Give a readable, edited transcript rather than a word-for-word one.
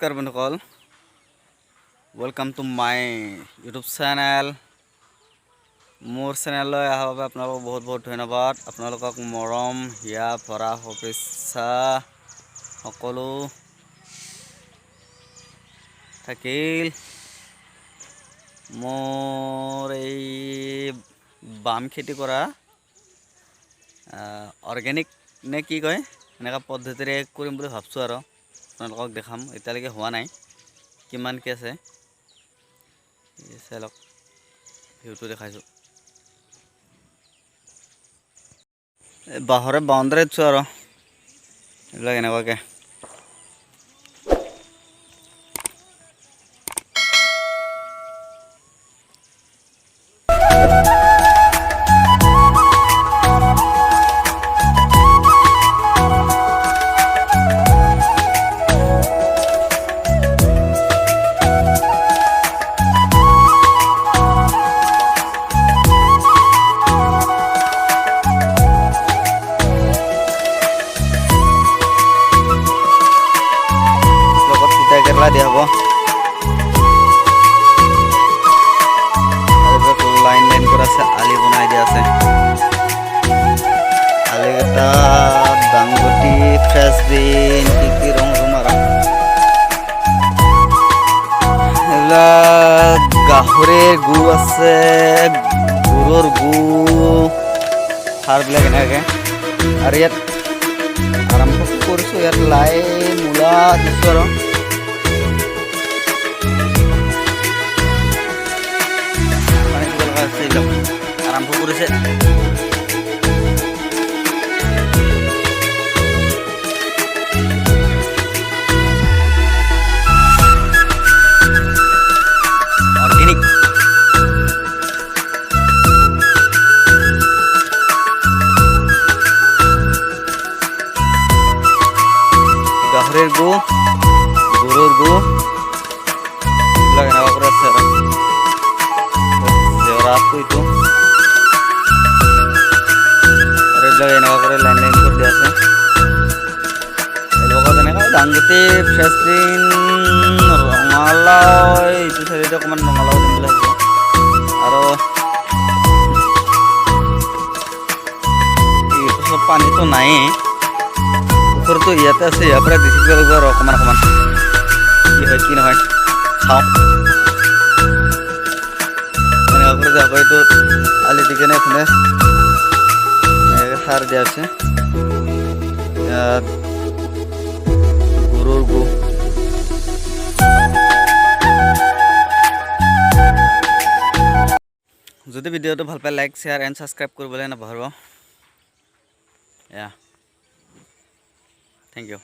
নমস্কাৰ বন্ধুসকল, welcome to my YouTube channel. মোৰ চেনেললৈ অহাৰ বাবে আপোনালোকক বহুত বহুত ধন্যবাদ। আপোনালোকক মৰম হিয়া ভৰা শুভেচ্ছা সকলো থাকিল। মোৰ এই বাম খেতি কৰা অৰ্গেনিক নে কি কয় এনেকুৱা পদ্ধতিৰে কৰিম বুলি ভাবছোঁ আৰু আপোনালোকক দেখাম। এতিয়ালৈকে হোৱা নাই, কিমান কি আছে চাই লওক, ভিউটো দেখাইছোঁ। বাঁহৰে বাউণ্ডাৰী দিছোঁ আৰু এইবিলাক এনেকুৱাকৈ। কেৰেলা দিয়া হ'ব, লাইন লাইন কৰা আছে, আলি বনাই দিয়া আছে। আলিকেইটা দাংবটি, ফ্ৰেঞ্চবিন, কি ৰং মাৰা এইবিলাক গাহৰিৰ গু আছে, গৰুৰ গু, সাৰবিলাক এনেকৈ। আৰু ইয়াত আৰম্ভ কৰিছোঁ, ইয়াত লাই মূলা দিছোঁ আৰু আৰম্ভ কৰিছে। অৰ্গেনিক গাহৰিৰ গু, গৰুৰ গু এইবিলাক এনেকুৱা কৰি আছে আৰু জেওৰাটো আৰু এইবিলাক এনেকুৱা কৰি লাইন লাইন কৰি দিয়া আছে। এইবিলাকত এনেকৈ দাংবটি, ফ্ৰেঞ্চবিন, ৰঙালাও, এইটো চাইডে অকণমান ৰঙালাও দিম বুলি ভাবিছোঁ। আৰু এইটো চব পানীটো নায়েই, পুখুৰীটো ইয়াতে আছে, ইয়াৰ পৰা বেছি লাগিব আৰু অকণমান অকণমান কি হয় কি নহয় চাওঁ। এনেকুৱা কৰি যাব, এইটো আলি দি কেনে এইফালে সাৰ দিয়া আছে। ইয়াত গৰুৰ গু, যদি ভিডিঅ'টো ভাল পায় লাইক, শ্বেয়াৰ এণ্ড ছাবস্ক্ৰাইব কৰিবলৈ নাপাহৰিব। Thank U.